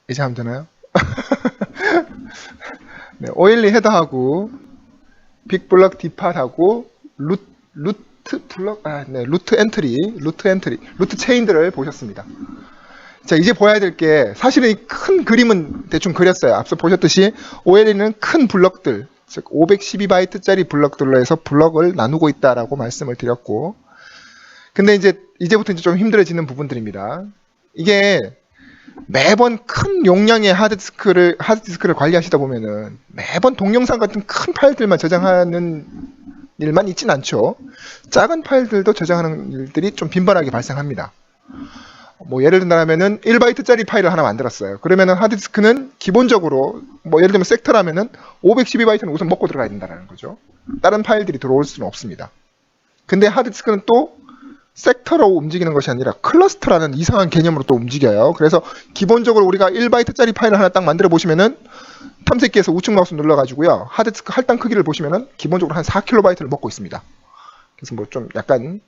이제 하면 되나요? 네, OLE 헤더하고 빅블럭 디팟하고 루트 블럭, 루트 엔트리, 루트 체인들을 보셨습니다. 자, 이제 보아야 될 게, 사실은 이 큰 그림은 대충 그렸어요. 앞서 보셨듯이 OLE는 큰 블럭들, 즉 512바이트짜리 블럭들로 해서 블럭을 나누고 있다라고 말씀을 드렸고, 근데 이제부터 좀 힘들어지는 부분들입니다. 이게 매번 큰 용량의 하드디스크를 관리하시다 보면은 매번 동영상 같은 큰 파일들만 저장하는 일만 있진 않죠. 작은 파일들도 저장하는 일들이 좀 빈번하게 발생합니다. 뭐 예를 든다면은 1바이트짜리 파일을 하나 만들었어요. 그러면은 하드디스크는 기본적으로 뭐 예를 들면 섹터라면은 512바이트는 우선 먹고 들어가야 된다는 거죠. 다른 파일들이 들어올 수는 없습니다. 근데 하드디스크는 또 섹터로 움직이는 것이 아니라 클러스터라는 이상한 개념으로 또 움직여요. 그래서 기본적으로 우리가 1바이트짜리 파일을 하나 딱 만들어 보시면은 탐색기에서 우측 마우스 눌러가지고요. 하드디스크 할당 크기를 보시면은 기본적으로 한 4kB를 먹고 있습니다. 그래서 뭐 좀 약간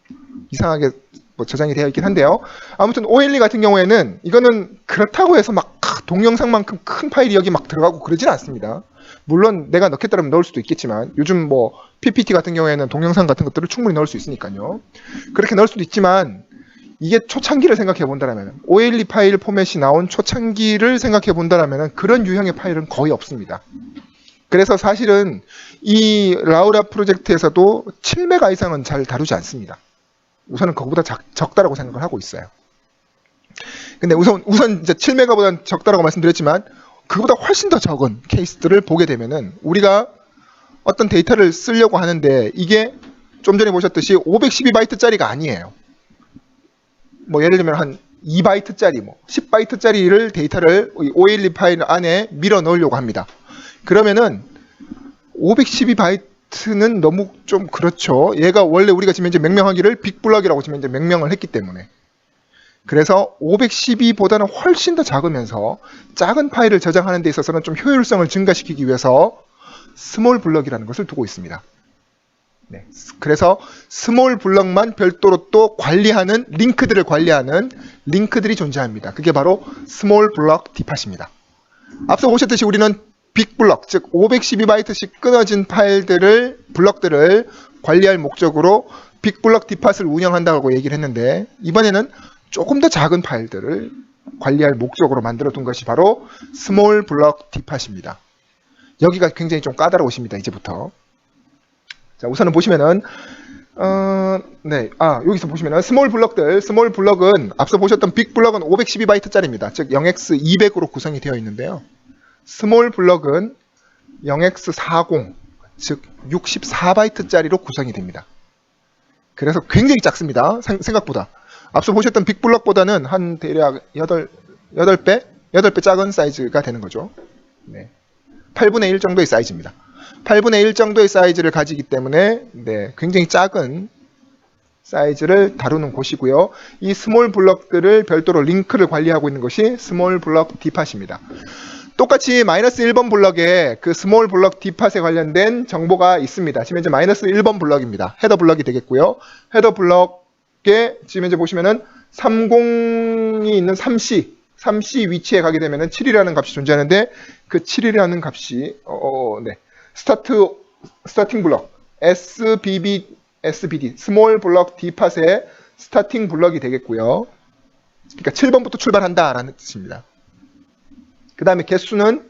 이상하게 뭐 저장이 되어 있긴 한데요. 아무튼 OLE 같은 경우에는 이거는 그렇다고 해서 막 동영상만큼 큰 파일이 여기 막 들어가고 그러진 않습니다. 물론 내가 넣겠다면 넣을 수도 있겠지만 요즘 뭐 PPT 같은 경우에는 동영상 같은 것들을 충분히 넣을 수 있으니까요. 그렇게 넣을 수도 있지만 이게 초창기를 생각해 본다면 OLE 파일 포맷이 나온 초창기를 생각해 본다면 그런 유형의 파일은 거의 없습니다. 그래서 사실은 이 라우라 프로젝트에서도 7메가 이상은 잘 다루지 않습니다. 우선은 그거보다 적다라고 생각을 하고 있어요. 근데 우선 이제 7메가보다는 적다라고 말씀드렸지만 그거보다 훨씬 더 적은 케이스들을 보게 되면은 우리가 어떤 데이터를 쓰려고 하는데 이게 좀 전에 보셨듯이 512바이트짜리가 아니에요. 뭐 예를 들면 한 2바이트짜리, 뭐 10바이트짜리를 데이터를 OLE 파일 안에 밀어 넣으려고 합니다. 그러면은 512바이트는 너무 좀 그렇죠. 얘가 원래 우리가 지금 이제 명명하기를 빅블럭이라고 지금 이제 명명을 했기 때문에. 그래서 512보다는 훨씬 더 작으면서 작은 파일을 저장하는 데 있어서는 좀 효율성을 증가시키기 위해서 스몰 블럭이라는 것을 두고 있습니다. 네, 그래서 스몰 블럭만 별도로 또 관리하는 링크들을 관리하는 링크들이 존재합니다. 그게 바로 스몰 블럭 디팟입니다. 앞서 보셨듯이 우리는 빅블럭, 즉 512바이트씩 끊어진 블럭들을 관리할 목적으로 빅블럭 디팟을 운영한다고 얘기를 했는데 이번에는 조금 더 작은 파일들을 관리할 목적으로 만들어 둔 것이 바로 스몰 블럭 디팟입니다. 여기가 굉장히 좀 까다로우십니다. 이제부터. 자, 우선은 보시면은 여기서 보시면은 스몰 블럭은 앞서 보셨던 빅 블럭은 512바이트짜리입니다. 즉 0x200으로 구성이 되어 있는데요. 스몰 블럭은 0x40, 즉 64바이트짜리로 구성이 됩니다. 그래서 굉장히 작습니다. 생각보다. 앞서 보셨던 빅 블럭보다는 한 대략 8배 작은 사이즈가 되는 거죠. 네. 8분의 1 정도의 사이즈입니다. 8분의 1 정도의 사이즈를 가지기 때문에 굉장히 작은 사이즈를 다루는 곳이고요. 이 스몰 블럭들을 별도로 링크를 관리하고 있는 것이 스몰 블럭 디팟입니다. 똑같이 마이너스 1번 블럭에 그 스몰 블럭 디팟에 관련된 정보가 있습니다. 지금 이제 마이너스 1번 블럭입니다. 헤더 블럭이 되겠고요. 헤더 블럭에 지금 이제 보시면은 30이 있는 3C 위치에 가게 되면은 7이라는 값이 존재하는데 그 7이라는 값이 스타팅 블럭 SBD 스몰 블럭 디팟의 스타팅 블럭이 되겠고요. 그러니까 7번부터 출발한다라는 뜻입니다. 그 다음에 개수는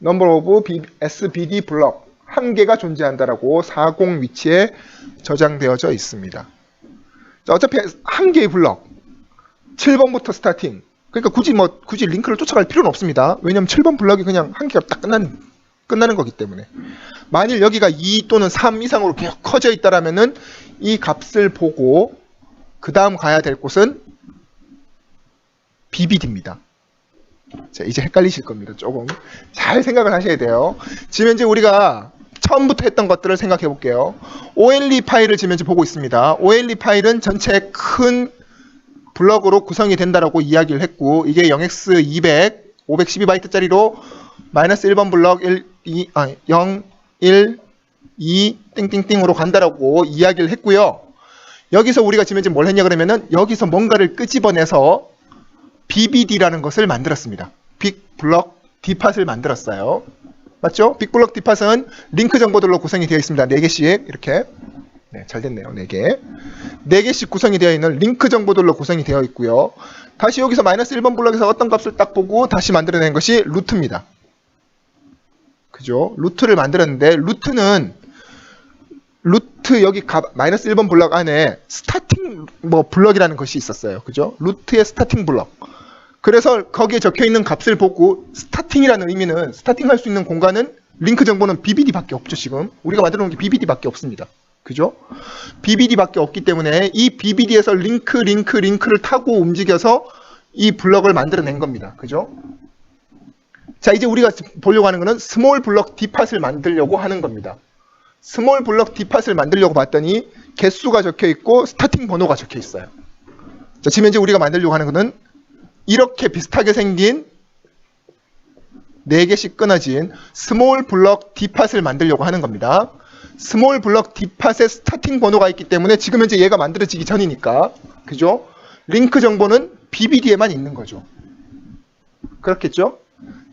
number of SBD 블럭 한 개가 존재한다라고 40 위치에 저장되어져 있습니다. 자, 어차피 한 개의 블럭 7번부터 스타팅. 그러니까 굳이 링크를 쫓아갈 필요는 없습니다. 왜냐하면 7번 블럭이 그냥 한 개가 딱 끝나는 거기 때문에. 만일 여기가 2 또는 3 이상으로 계속 커져 있다라면은 이 값을 보고 그 다음 가야 될 곳은 BBD입니다. 자, 이제 헷갈리실 겁니다. 조금 잘 생각을 하셔야 돼요. 지금 현재 우리가 처음부터 했던 것들을 생각해 볼게요. OLE 파일을 지금 현재 보고 있습니다. OLE 파일은 전체 큰 블럭으로 구성이 된다라고 이야기를 했고 이게 0x200 512바이트짜리로 마이너스 1번 블럭 0, 1, 2 띵띵띵으로 간다라고 이야기를 했고요. 여기서 우리가 지금 현재 뭘 했냐 그러면은 여기서 뭔가를 끄집어내서 BBD라는 것을 만들었습니다. 빅블럭 D팟을 만들었어요. 맞죠? 빅블럭 D팟은 링크 정보들로 구성이 되어 있습니다. 4개씩 이렇게. 네, 잘 됐네요. 4개. 4개씩 구성이 되어 있는 링크 정보들로 구성이 되어 있고요. 다시 여기서 마이너스 1번 블럭에서 어떤 값을 딱 보고 다시 만들어낸 것이 루트입니다. 그죠? 루트를 만들었는데 루트 여기 마이너스 1번 블럭 안에 스타팅 블럭이라는 것이 있었어요. 그죠? 루트의 스타팅 블럭. 그래서 거기에 적혀 있는 값을 보고 스타팅이라는 의미는 스타팅할 수 있는 공간은 링크 정보는 BBD밖에 없죠. 지금 우리가 만들어 놓은 게 BBD밖에 없습니다. 그죠? BBD밖에 없기 때문에 이 BBD에서 링크를 타고 움직여서 이 블럭을 만들어낸 겁니다. 그죠? 자, 이제 우리가 보려고 하는 거는 스몰 블럭 D팟을 만들려고 하는 겁니다. 스몰 블럭 D팟을 만들려고 봤더니 개수가 적혀 있고 스타팅 번호가 적혀 있어요. 자, 지금 현재 우리가 만들려고 하는 거는 이렇게 비슷하게 생긴 4개씩 끊어진 스몰 블럭 D팟을 만들려고 하는 겁니다. 스몰 블럭 D팟에 스타팅 번호가 있기 때문에 지금 현재 얘가 만들어지기 전이니까, 그죠? 링크 정보는 BBD에만 있는 거죠. 그렇겠죠?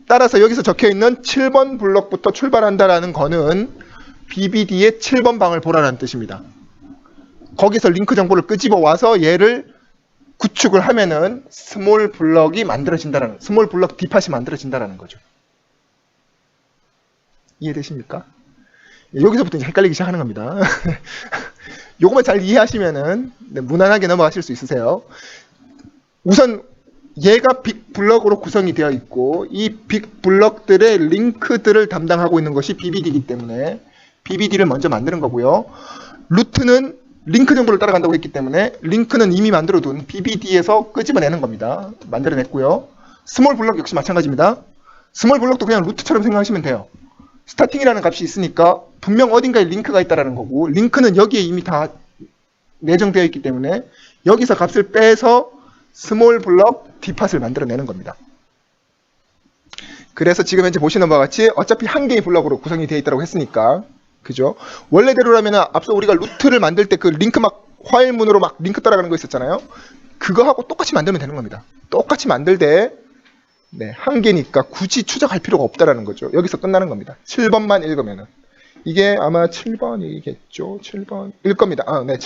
따라서 여기서 적혀 있는 7번 블럭부터 출발한다라는 거는 BBD의 7번 방을 보라는 뜻입니다. 거기서 링크 정보를 끄집어 와서 얘를 구축을 하면은 스몰 블럭이 만들어진다라는, 스몰 블럭 D팟이 만들어진다라는 거죠. 이해되십니까? 여기서부터 이제 헷갈리기 시작하는 겁니다. 요것만 잘 이해하시면은 무난하게 넘어가실 수 있으세요. 우선 얘가 빅블럭으로 구성이 되어 있고 이 빅블럭들의 링크들을 담당하고 있는 것이 BBD이기 때문에 BBD를 먼저 만드는 거고요. 루트는 링크 정보를 따라간다고 했기 때문에 링크는 이미 만들어둔 BBD에서 끄집어내는 겁니다. 만들어냈고요. 스몰 블럭 역시 마찬가지입니다. 스몰 블럭도 그냥 루트처럼 생각하시면 돼요. 스타팅이라는 값이 있으니까 분명 어딘가에 링크가 있다라는 거고 링크는 여기에 이미 다 내정되어 있기 때문에 여기서 값을 빼서 스몰 블럭 D팟을 만들어내는 겁니다. 그래서 지금 현재 보시는 바와 같이 어차피 한 개의 블럭으로 구성이 되어 있다고 했으니까, 그죠? 원래대로라면 앞서 우리가 루트를 만들 때 그 링크 막 화일문으로 막 링크 따라가는 거 있었잖아요. 그거하고 똑같이 만들면 되는 겁니다. 똑같이 만들되 한 개니까 굳이 추적할 필요가 없다라는 거죠. 여기서 끝나는 겁니다. 7번만 읽으면은. 이게 아마 7번이겠죠? 7번일 겁니다. 아, 네,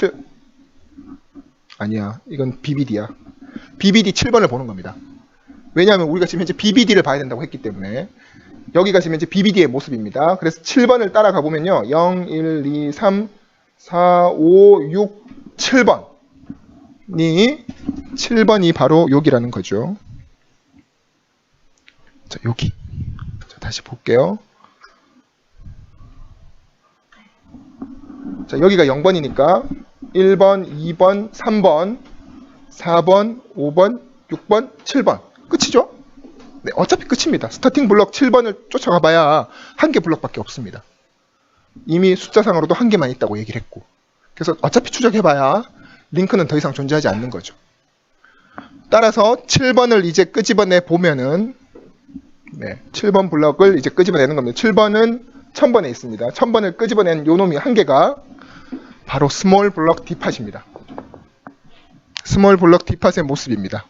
아니야. 이건 BBD야. BBD 7번을 보는 겁니다. 왜냐하면 우리가 지금 현재 BBD를 봐야 된다고 했기 때문에 여기가 지금 현재 BBD의 모습입니다. 그래서 7번을 따라가 보면요. 0, 1, 2, 3, 4, 5, 6, 7번이 바로 여기라는 거죠. 자, 여기. 자, 다시 볼게요. 자, 여기가 0번이니까 1번, 2번, 3번, 4번, 5번, 6번, 7번. 끝이죠? 네, 어차피 끝입니다. 스타팅 블럭 7번을 쫓아가 봐야 한 개 블럭밖에 없습니다. 이미 숫자상으로도 한 개만 있다고 얘기를 했고. 그래서 어차피 추적해봐야 링크는 더 이상 존재하지 않는 거죠. 따라서 7번을 이제 끄집어내 보면은 7번 블럭을 이제 끄집어내는 겁니다. 7번은 1000번에 있습니다. 1000번을 끄집어낸 요 놈이 한 개가 바로 스몰 블럭 D팟입니다. 스몰 블럭 D팟의 모습입니다.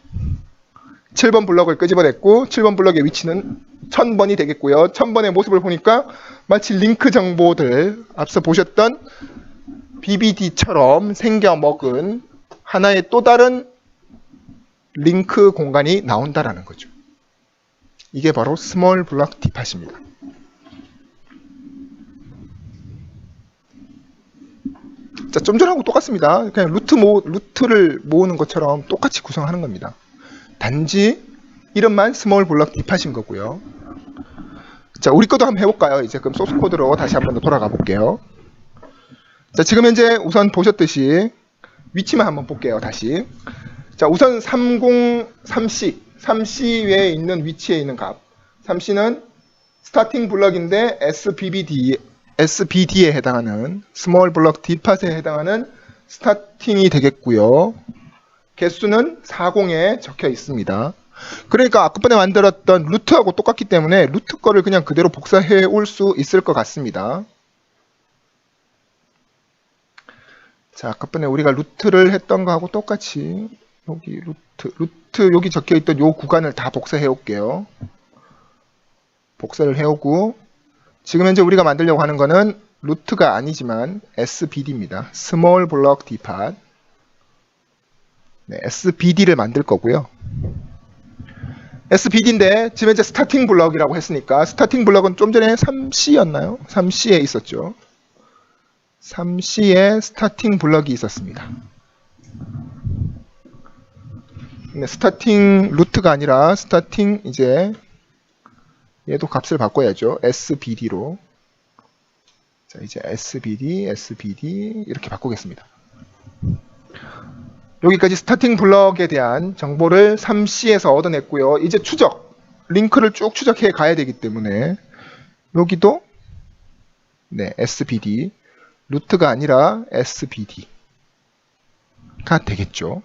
7번 블럭을 끄집어냈고 7번 블럭의 위치는 1000번이 되겠고요. 1000번의 모습을 보니까 마치 링크 정보들 앞서 보셨던 BBD처럼 생겨먹은 하나의 또 다른 링크 공간이 나온다라는 거죠. 이게 바로 스몰 블럭 D팟입니다. 자, 좀 전하고 똑같습니다. 그냥 루트를 모으는 것처럼 똑같이 구성하는 겁니다. 단지 이름만 스몰 블럭 D팟인 거고요. 자, 우리 것도 한번 해볼까요? 이제 그럼 소스 코드로 다시 한번 더 돌아가 볼게요. 자, 지금 현재 우선 보셨듯이 위치만 한번 볼게요. 다시. 자, 우선 3C 외에 있는 위치에 있는 값. 3C는 스타팅 블럭인데 SBD에 해당하는 스몰 블럭 D팟에 해당하는 스타팅이 되겠고요. 개수는 40에 적혀 있습니다. 그러니까 아까번에 만들었던 루트하고 똑같기 때문에 루트 거를 그냥 그대로 복사해 올 수 있을 것 같습니다. 자, 아까번에 우리가 루트를 했던 거하고 똑같이 여기 루트 여기 적혀 있던 요 구간을 다 복사해 올게요. 복사를 해오고, 지금 현재 우리가 만들려고 하는 거는 루트가 아니지만 SBD입니다. 스몰 블럭 디팟. 네, SBD를 만들 거고요. SBD인데 지금 현재 스타팅 블럭이라고 했으니까, 스타팅 블럭은 좀 전에 3C였나요? 3C에 있었죠. 3C에 스타팅 블럭이 있었습니다. 네, 스타팅 루트가 아니라 스타팅, 이제 얘도 값을 바꿔야죠. SBD로. 자, 이제 SBD, SBD 이렇게 바꾸겠습니다. 여기까지 스타팅 블럭에 대한 정보를 3C에서 얻어냈고요. 이제 추적, 링크를 쭉 추적해 가야 되기 때문에 여기도 네, SBD, 루트가 아니라 SBD가 되겠죠.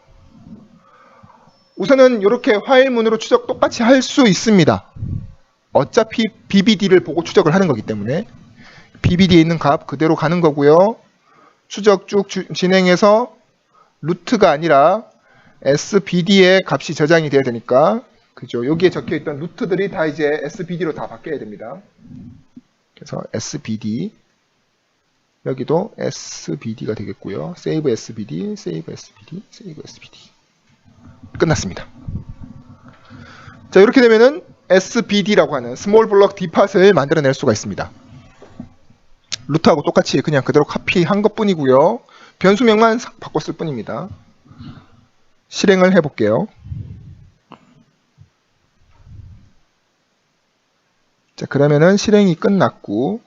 우선은 이렇게 화일문으로 추적 똑같이 할 수 있습니다. 어차피 BBD를 보고 추적을 하는 거기 때문에 BBD에 있는 값 그대로 가는 거고요. 추적 쭉 진행해서 루트가 아니라 SBD의 값이 저장이 돼야 되니까, 그죠? 여기에 적혀 있던 루트들이 다 이제 SBD로 다 바뀌어야 됩니다. 그래서 SBD, 여기도 SBD가 되겠고요. Save SBD, Save SBD, Save SBD. 끝났습니다. 자, 이렇게 되면은 SBD라고 하는 스몰 블럭 디팟을 만들어낼 수가 있습니다. 루트하고 똑같이 그냥 그대로 카피한 것 뿐이고요. 변수명만 바꿨을 뿐입니다. 실행을 해볼게요. 자, 그러면은 실행이 끝났고,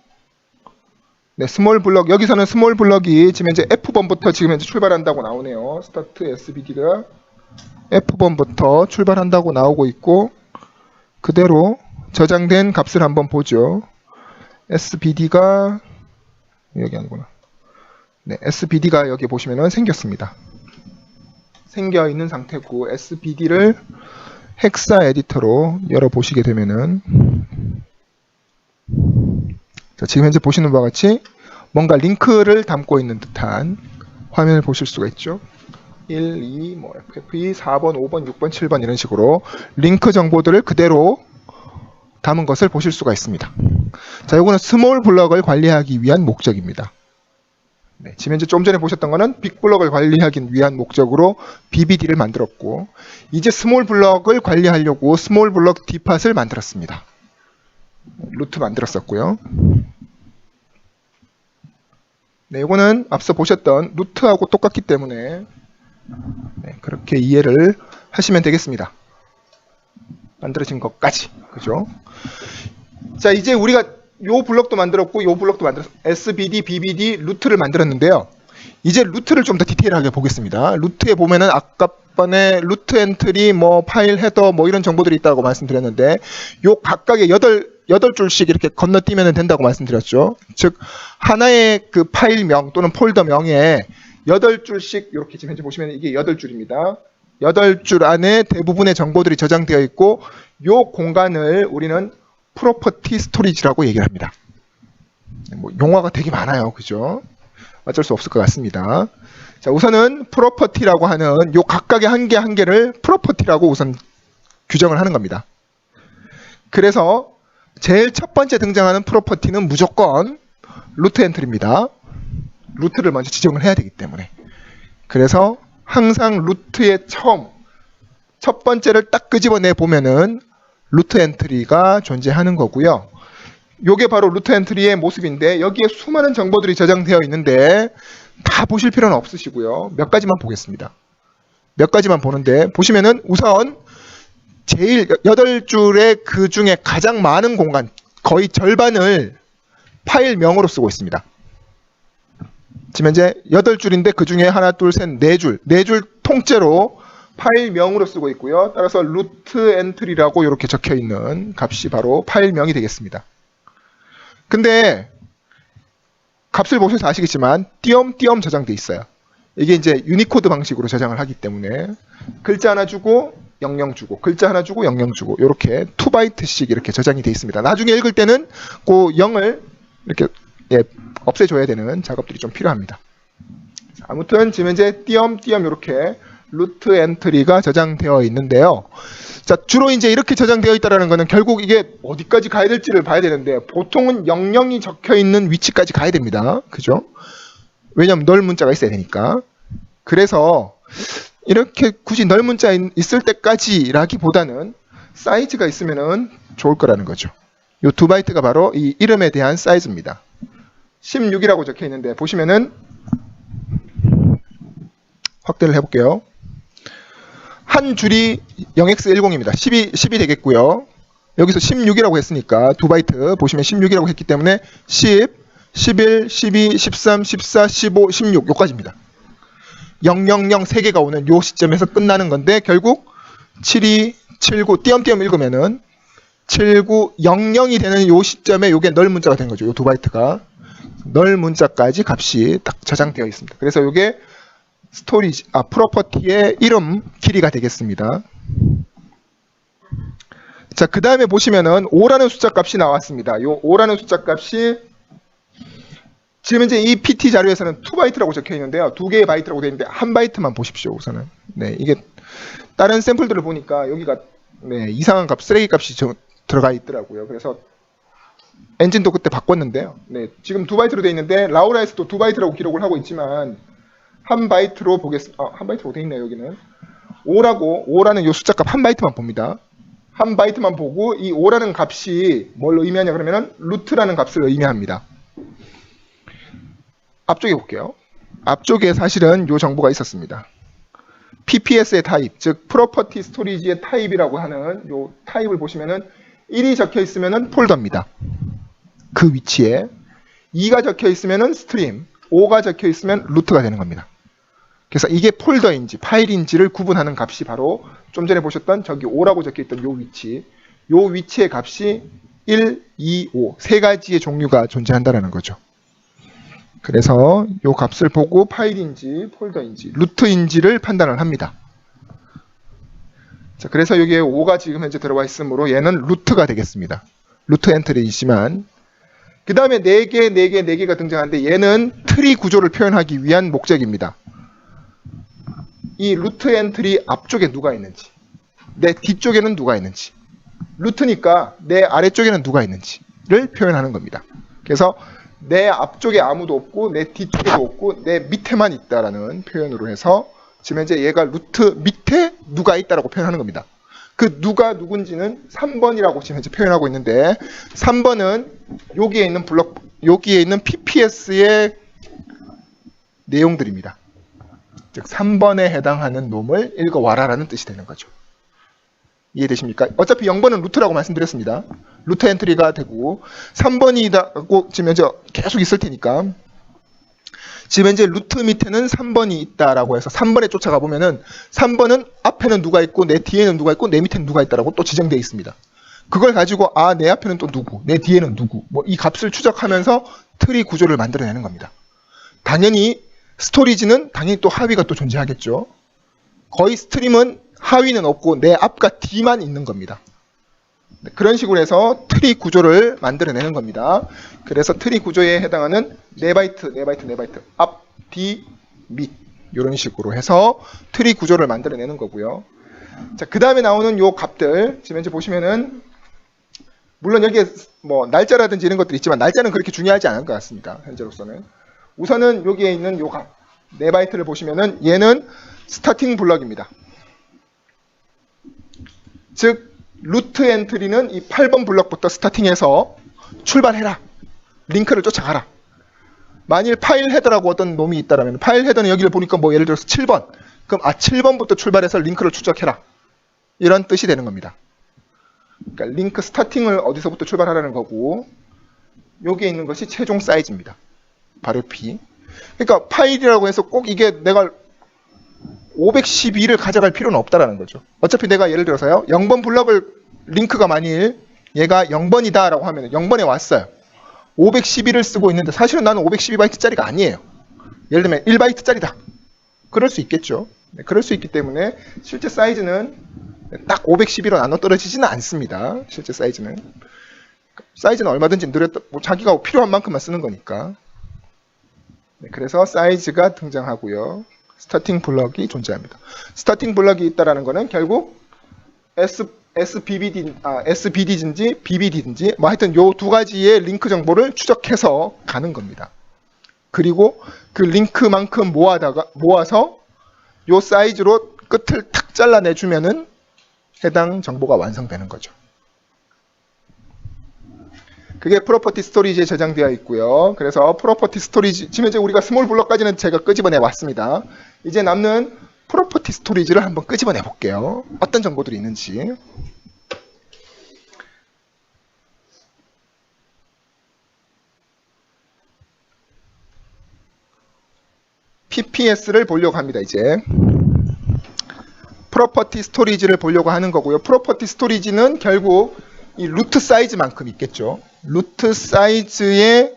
네, 스몰 블럭, 여기서는 스몰 블럭이 지금 현재 F번부터 지금 현재 출발한다고 나오네요. 스타트 SBD가 F번부터 출발한다고 나오고 있고, 그대로 저장된 값을 한번 보죠. SBD가 여기 아니구나. 네, SBD가 여기 보시면은 생겼습니다. 생겨 있는 상태고, SBD를 헥사 에디터로 열어보시게 되면은, 자, 지금 현재 보시는 바와 같이 뭔가 링크를 담고 있는 듯한 화면을 보실 수가 있죠. 1, 2, 뭐 FFE 4번, 5번, 6번, 7번 이런 식으로 링크 정보들을 그대로 담은 것을 보실 수가 있습니다. 자, 이거는 스몰 블럭을 관리하기 위한 목적입니다. 네, 지금 현재 좀 전에 보셨던 거는 빅 블럭을 관리하기 위한 목적으로 BBD를 만들었고, 이제 스몰 블럭을 관리하려고 스몰 블럭 디팟을 만들었습니다. 루트 만들었었고요. 네, 이거는 앞서 보셨던 루트하고 똑같기 때문에 네, 그렇게 이해를 하시면 되겠습니다. 만들어진 것까지, 그죠? 자, 이제 우리가 요 블럭도 만들었고 요 블럭도 만들었어. SBD, BBD, 루트를 만들었는데요. 이제 루트를 좀 더 디테일하게 보겠습니다. 루트에 보면은 아까 번에 루트 엔트리, 뭐 파일 헤더, 뭐 이런 정보들이 있다고 말씀드렸는데, 요 각각의 8줄씩 이렇게 건너뛰면 된다고 말씀드렸죠. 즉 하나의 그 파일명 또는 폴더명에 8줄씩 이렇게 지금 현재 보시면 이게 8줄입니다. 8줄 안에 대부분의 정보들이 저장되어 있고, 요 공간을 우리는 프로퍼티 스토리지라고 얘기를 합니다. 뭐 용어가 되게 많아요. 그죠? 어쩔 수 없을 것 같습니다. 자, 우선은 프로퍼티라고 하는 요 각각의 한 개 한 개를 프로퍼티라고 우선 규정을 하는 겁니다. 그래서 제일 첫 번째 등장하는 프로퍼티는 무조건 루트 엔트리입니다. 루트를 먼저 지정을 해야 되기 때문에. 그래서 항상 루트의 첫 번째를 딱 끄집어내 보면은 루트 엔트리가 존재하는 거고요. 요게 바로 루트 엔트리의 모습인데, 여기에 수많은 정보들이 저장되어 있는데 다 보실 필요는 없으시고요. 몇 가지만 보겠습니다. 몇 가지만 보는데, 보시면은 우선 제일 8줄의 그 중에 가장 많은 공간, 거의 절반을 파일명으로 쓰고 있습니다. 지금 현재 8줄인데 그 중에 하나, 둘, 셋, 4줄, 4줄 통째로 파일명으로 쓰고 있고요. 따라서 루트 엔트리라고 이렇게 적혀 있는 값이 바로 파일명이 되겠습니다. 근데 값을 보셔서 아시겠지만 띄엄띄엄 저장돼 있어요. 이게 이제 유니코드 방식으로 저장을 하기 때문에 글자 하나 주고 00 주고, 글자 하나 주고 00 주고, 이렇게 2바이트씩 이렇게 저장이 돼 있습니다. 나중에 읽을 때는 그 0을 이렇게 없애줘야 되는 작업들이 좀 필요합니다. 아무튼 지금 현재 띄엄띄엄 이렇게 루트 엔트리가 저장되어 있는데요. 자, 주로 이제 이렇게 저장되어 있다라는 거는 결국 이게 어디까지 가야 될지를 봐야 되는데 보통은 00이 적혀 있는 위치까지 가야 됩니다. 그죠? 왜냐면 널 문자가 있어야 되니까. 그래서 이렇게 굳이 널 문자 있을 때까지라기보다는 사이즈가 있으면은 좋을 거라는 거죠. 이 2바이트가 바로 이 이름에 대한 사이즈입니다. 16이라고 적혀 있는데 보시면은 확대를 해볼게요. 한 줄이 0x10입니다. 10이 되겠고요. 여기서 16이라고 했으니까 2바이트 보시면 16이라고 했기 때문에 10, 11, 12, 13, 14, 15, 16 요까지입니다. 000 3개가 오는 요 시점에서 끝나는 건데 결국 72, 79 띄엄띄엄 읽으면은 7900이 되는 요 시점에 요게 널 문자가 된 거죠. 요 2바이트가 널 문자까지 값이 딱 저장되어 있습니다. 그래서 요게 스토리지, 프로퍼티의 이름 길이가 되겠습니다. 자, 그 다음에 보시면은 5라는 숫자 값이 나왔습니다. 요 5라는 숫자 값이 지금 이제 이 PT 자료에서는 2바이트라고 적혀 있는데요. 2개의 바이트라고 되어 있는데 1바이트만 보십시오, 우선은. 네, 이게 다른 샘플들을 보니까 여기가 네, 이상한 값, 쓰레기 값이 들어가 있더라고요. 그래서 엔진도 그때 바꿨는데요. 네, 지금 2바이트로 되어 있는데 라우라에서도 2바이트라고 기록을 하고 있지만 1바이트로 보겠습니다. 1바이트로 되어 있네요, 여기는. 5라는 요 숫자 값 1바이트만 봅니다. 1바이트만 보고 이 5라는 값이 뭘 의미하냐 그러면은 루트라는 값을 의미합니다. 앞쪽에 볼게요. 앞쪽에 사실은 요 정보가 있었습니다. PPS의 타입, 즉 프로퍼티 스토리지의 타입이라고 하는 요 타입을 보시면은 1이 적혀 있으면은 폴더입니다. 그 위치에 2가 적혀 있으면은 스트림, 5가 적혀 있으면 루트가 되는 겁니다. 그래서 이게 폴더인지 파일인지를 구분하는 값이 바로 좀 전에 보셨던 저기 5라고 적혀 있던 요 위치의 값이 1, 2, 5 세 가지의 종류가 존재한다는 거죠. 그래서 요 값을 보고 파일인지 폴더인지 루트인지를 판단을 합니다. 자, 그래서 여기에 5가 지금 현재 들어와 있으므로 얘는 루트가 되겠습니다. 루트 엔트리이지만 그 다음에 4개가 등장하는데 얘는 트리 구조를 표현하기 위한 목적입니다. 이 루트 엔트리 앞쪽에 누가 있는지, 내 뒤쪽에는 누가 있는지, 루트니까 내 아래쪽에는 누가 있는지를 표현하는 겁니다. 그래서 내 앞쪽에 아무도 없고 내 뒤쪽에도 없고 내 밑에만 있다라는 표현으로 해서 지금 현재 얘가 루트 밑에 누가 있다라고 표현하는 겁니다. 그 누가 누군지는 3번이라고 지금 현재 표현하고 있는데 3번은 여기에 있는 여기에 있는 PPS의 내용들입니다. 즉 3번에 해당하는 놈을 읽어와라라는 뜻이 되는 거죠. 이해되십니까? 어차피 0번은 루트라고 말씀드렸습니다. 루트 엔트리가 되고 3번이라고 지금 현재 계속 있을 테니까 지금 현재 루트 밑에는 3번이 있다라고 해서 3번에 쫓아가 보면은 3번은 앞에는 누가 있고 내 뒤에는 누가 있고 내 밑에는 누가 있다라고 또 지정되어 있습니다. 그걸 가지고 내 앞에는 또 누구, 내 뒤에는 누구 뭐 이 값을 추적하면서 트리 구조를 만들어내는 겁니다. 당연히 스토리지는 당연히 또 하위가 또 존재하겠죠. 거의 스트림은 하위는 없고 내 앞과 뒤만 있는 겁니다. 그런 식으로 해서 트리 구조를 만들어내는 겁니다. 그래서 트리 구조에 해당하는 4바이트 앞, 뒤, 밑 이런 식으로 해서 트리 구조를 만들어내는 거고요. 자, 그 다음에 나오는 요 값들 지금 현재 보시면은 물론 여기에 뭐 날짜라든지 이런 것들이 있지만 날짜는 그렇게 중요하지 않은 것 같습니다. 현재로서는 우선은 여기에 있는 요 값 4바이트를 보시면은 얘는 스타팅 블럭입니다. 즉 루트 엔트리는 이 8번 블럭부터 스타팅해서 출발해라. 링크를 쫓아가라. 만일 파일 헤더라고 어떤 놈이 있다라면 파일 헤더는 여기를 보니까 뭐 예를 들어서 7번. 그럼 7번부터 출발해서 링크를 추적해라. 이런 뜻이 되는 겁니다. 그러니까 링크 스타팅을 어디서부터 출발하라는 거고 여기에 있는 것이 최종 사이즈입니다. 바로 P. 그러니까 파일이라고 해서 꼭 이게 내가 512를 가져갈 필요는 없다라는 거죠. 어차피 내가 예를 들어서요. 0번 블럭을 링크가 만일 얘가 0번이다 라고 하면 0번에 왔어요. 512를 쓰고 있는데 사실은 나는 512바이트짜리가 아니에요. 예를 들면 1바이트짜리다. 그럴 수 있겠죠. 네, 그럴 수 있기 때문에 실제 사이즈는 딱 512로 나눠 떨어지지는 않습니다. 실제 사이즈는 얼마든지 뭐 자기가 필요한 만큼만 쓰는 거니까. 네, 그래서 사이즈가 등장하고요. 스타팅 블럭이 존재합니다. 스타팅 블럭이 있다라는 거는 결국 SBD든지 BBD든지 뭐 하여튼 요 두 가지의 링크 정보를 추적해서 가는 겁니다. 그리고 그 링크만큼 모아서 요 사이즈로 끝을 탁 잘라내주면은 해당 정보가 완성되는 거죠. 그게 프로퍼티 스토리지에 저장되어 있고요. 그래서 프로퍼티 스토리지, 지금 이제 우리가 스몰 블럭까지는 제가 끄집어내 왔습니다. 이제 남는 프로퍼티 스토리지를 한번 끄집어내 볼게요. 어떤 정보들이 있는지. PPS를 보려고 합니다. 이제 프로퍼티 스토리지를 보려고 하는 거고요. 프로퍼티 스토리지는 결국 이 루트 사이즈만큼 있겠죠. 루트 사이즈의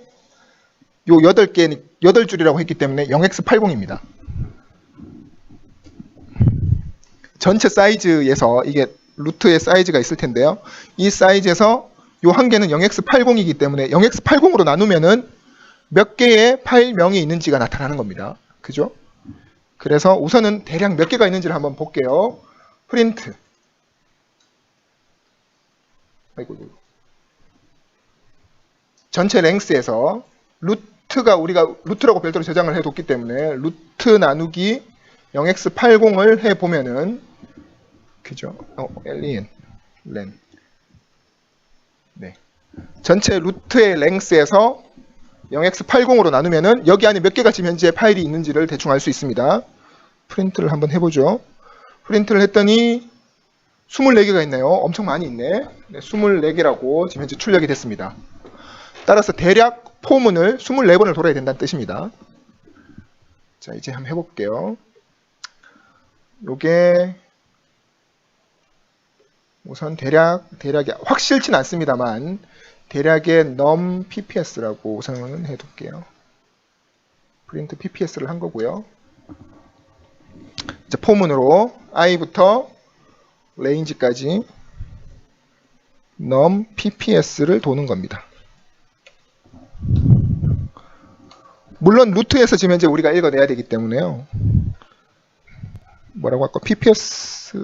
요 8줄이라고 했기 때문에 0x80입니다. 전체 사이즈에서 이게 루트의 사이즈가 있을 텐데요. 이 사이즈에서 요 한 개는 0x80이기 때문에 0x80으로 나누면은 몇 개의 파일명이 있는지가 나타나는 겁니다. 그죠? 그래서 우선은 대략 몇 개가 있는지를 한번 볼게요. 프린트. 전체 랭스에서 루트가 우리가 루트라고 별도로 저장을 해뒀기 때문에 루트 나누기 0x80을 해보면은 그죠? len 네. 전체 루트의 랭스에서 0x80으로 나누면은 여기 안에 몇 개가 지금 현재 파일이 있는지를 대충 알 수 있습니다. 프린트를 한번 해보죠. 프린트를 했더니 24개가 있네요. 엄청 많이 있네. 네, 24개라고 지금 현재 출력이 됐습니다. 따라서 대략 포문을 24번을 돌아야 된다는 뜻입니다. 자, 이제 한번 해볼게요. 요게 우선 대략이 확실치는 않습니다만 대략의 num pps라고 우선은 해둘게요. 프린트 pps를 한 거고요. 이제 포문으로 i부터 range까지 num pps를 도는 겁니다. 물론 루트에서 지금 현재 우리가 읽어내야 되기 때문에요. 뭐라고 할까? pps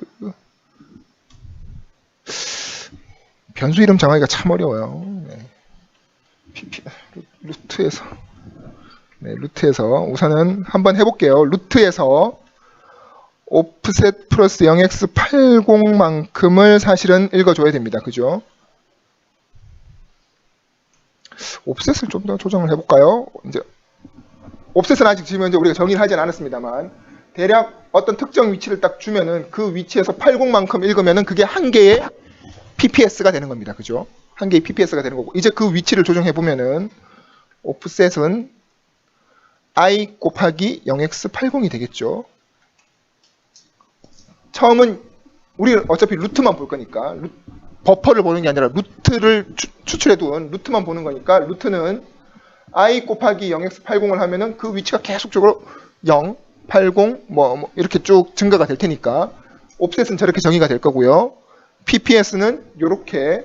변수 이름 정하기가 참 어려워요. 네. 루트에서 우선은 한번 해볼게요. 루트에서 오프셋 플러스 0x80만큼을 사실은 읽어줘야 됩니다. 그죠? 옵셋을 좀 더 조정을 해볼까요? 이제 옵셋은 아직 지금 현재 우리가 정의를 하진 않았습니다만 대략 어떤 특정 위치를 딱 주면은 그 위치에서 80만큼 읽으면은 그게 한 개의 PPS가 되는 겁니다. 그죠? 한 개의 PPS가 되는 거고 이제 그 위치를 조정해 보면은 옵셋은 i 곱하기 0x80이 되겠죠. 처음은 우리는 어차피 루트만 볼 거니까 버퍼를 보는 게 아니라 루트를 추출해 둔 루트만 보는 거니까 루트는 i 곱하기 0x80을 하면은 그 위치가 계속적으로 0, 80 뭐 이렇게 쭉 증가가 될 테니까 옵셋은 저렇게 정의가 될 거고요. PPS는 이렇게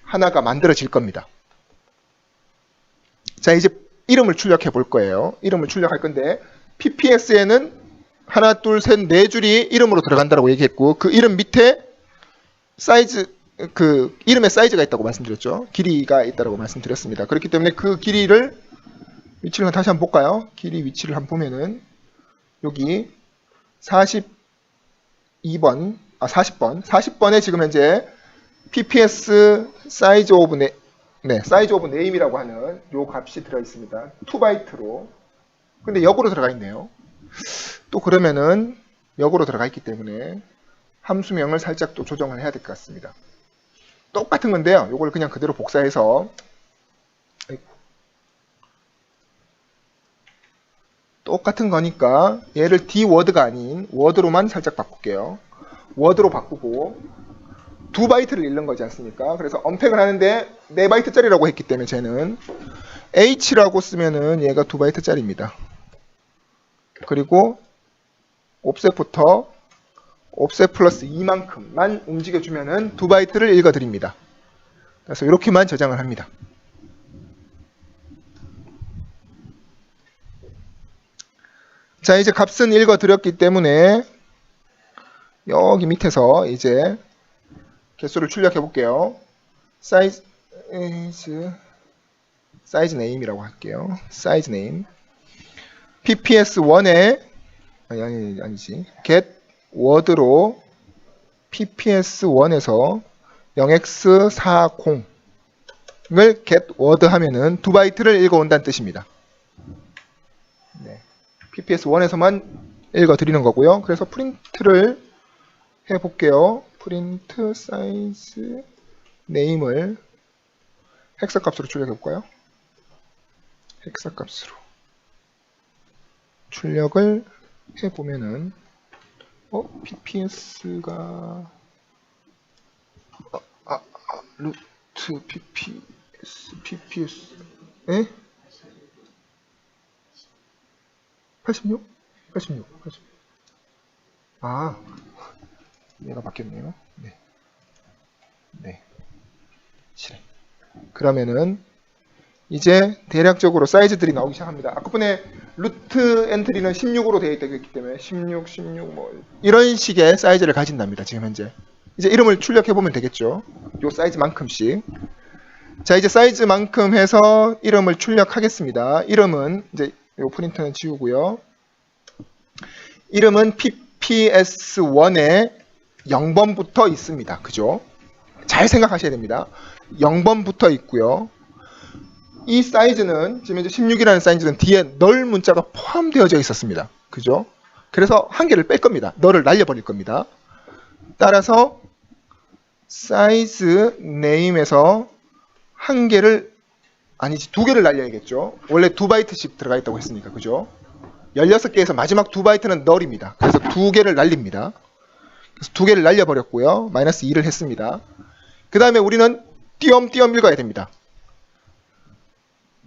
하나가 만들어질 겁니다. 자, 이제 이름을 출력해 볼 거예요. 이름을 출력할 건데 PPS에는 하나, 둘, 셋, 네 줄이 이름으로 들어간다고 얘기했고 그 이름 밑에 사이즈, 그 이름의 사이즈가 있다고 말씀드렸죠. 길이가 있다고 말씀드렸습니다. 그렇기 때문에 그 길이를 위치를 다시 한번 볼까요? 길이 위치를 한번 보면은 여기 40번에 지금 현재 PPS 사이즈 오브 사이즈 오브 네임이라고 하는 요 값이 들어 있습니다. 2바이트로. 근데 역으로 들어가 있네요. 또 그러면은 역으로 들어가 있기 때문에 함수명을 살짝 또 조정을 해야 될 것 같습니다. 똑같은 건데요. 요걸 그냥 그대로 복사해서 똑같은 거니까 얘를 dword가 아닌 word로만 살짝 바꿀게요. word로 바꾸고 2바이트를 읽는 거지 않습니까? 그래서 언팩을 하는데 4바이트짜리라고 했기 때문에 쟤는 h라고 쓰면은 얘가 2바이트짜리입니다. 그리고 옵셋부터 옵셋 플러스 2만큼만 움직여주면은 2바이트를 읽어드립니다. 그래서 이렇게만 저장을 합니다. 자, 이제 값은 읽어 드렸기 때문에 여기 밑에서 이제 개수를 출력해 볼게요. 사이즈 네임이라고 할게요. 사이즈 네임. PPS1에 아니지. get word로 PPS1에서 0x40을 get word 하면은 2바이트를 읽어온다는 뜻입니다. 네. PPS1에서만 읽어드리는 거고요. 그래서 프린트를 해볼게요. 프린트 사이즈 네임을 헥사 값으로 출력해볼까요? 헥사 값으로 출력을 해보면은 PPS가 루트 PPS 에? 86? 86. 아, 얘가 바뀌었네요. 네. 네. 실행. 그러면은 이제 대략적으로 사이즈들이 나오기 시작합니다. 아까번에 루트 엔트리는 16으로 되어 있기 때문에 16 뭐 이런 식의 사이즈를 가진답니다. 지금 현재. 이제 이름을 출력해보면 되겠죠. 요 사이즈만큼씩. 자, 이제 사이즈만큼 해서 이름을 출력하겠습니다. 이름은 이제 요 프린트는 지우고요. 이름은 PPS1에 0번부터 있습니다. 그죠? 잘 생각하셔야 됩니다. 0번부터 있고요. 이 사이즈는 지금 이제 16이라는 사이즈는 뒤에 널 문자가 포함되어져 있었습니다. 그죠? 그래서 한 개를 뺄 겁니다. 널을 날려버릴 겁니다. 따라서 사이즈 네임에서 한 개를 아니지 두 개를 날려야겠죠. 원래 2바이트씩 들어가 있다고 했으니까. 그죠? 16개에서 마지막 2바이트는 널입니다. 그래서 두 개를 날립니다. 그래서 두 개를 날려버렸고요. 마이너스 2를 했습니다. 그 다음에 우리는 띄엄띄엄 읽어야 됩니다.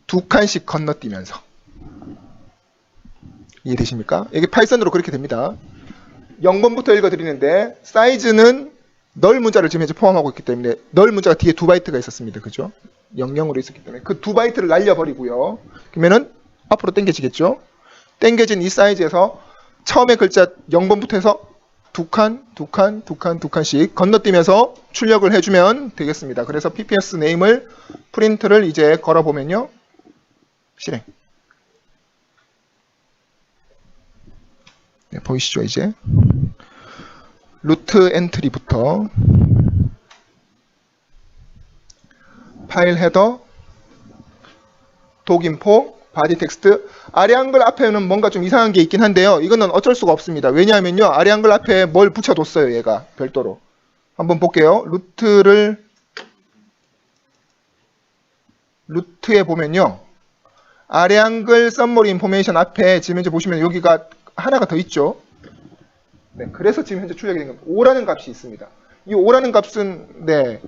두 칸씩 건너뛰면서. 이해되십니까? 이게 파이썬으로 그렇게 됩니다. 0번부터 읽어드리는데 사이즈는 널 문자를 지금 현재 포함하고 있기 때문에 널 문자가 뒤에 2바이트가 있었습니다. 그죠? 00으로 있었기 때문에 그 2바이트를 날려버리고요. 그러면은 앞으로 당겨지겠죠? 당겨진 이 사이즈에서 처음에 글자 0번부터 해서 두 칸씩 건너뛰면서 출력을 해주면 되겠습니다. 그래서 PPS 네임을 프린트를 이제 걸어보면요. 실행. 네, 보이시죠 이제? 루트 엔트리부터 파일 헤더, 독인포, 바디 텍스트. 아래 한글 앞에는 뭔가 좀 이상한 게 있긴 한데요. 이거는 어쩔 수가 없습니다. 왜냐하면요. 아래 한글 앞에 뭘 붙여뒀어요. 얘가 별도로. 한번 볼게요. 루트에 보면요. 아래 한글 썸머리 인포메이션 앞에 지금 현재 보시면 여기가 하나가 더 있죠. 네, 그래서 지금 현재 출력이 된 겁니다. 5라는 값이 있습니다. 이 5라는 값은 네,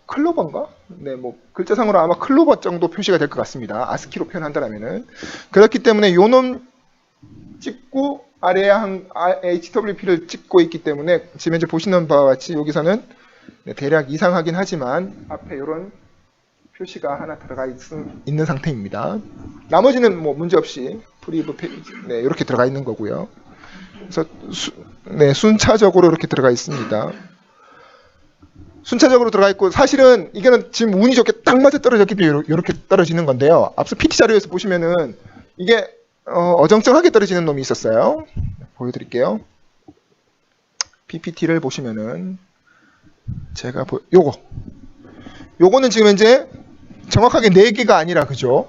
클로버인가? 네, 뭐 글자상으로 아마 클로버 정도 표시가 될 것 같습니다. 아스키로 표현한다면은. 그렇기 때문에 요 놈 찍고 아래에 한 HWP를 찍고 있기 때문에 지금 현재 보시는 바와 같이 여기서는 네, 대략 이상하긴 하지만 앞에 이런 표시가 하나 들어가 있는 상태입니다. 나머지는 뭐 문제없이 프리브 페이지 네, 이렇게 들어가 있는 거고요. 그래서 네, 순차적으로 이렇게 들어가 있습니다. 순차적으로 들어가 있고 사실은 이거는 지금 운이 좋게 딱 맞아 떨어졌기 때문에 이렇게 떨어지는 건데요. 앞서 PT 자료에서 보시면은 이게 어정쩡하게 떨어지는 놈이 있었어요. 보여드릴게요. PPT를 보시면은 제가 요거는 지금 현재 정확하게 4개가 아니라 그죠?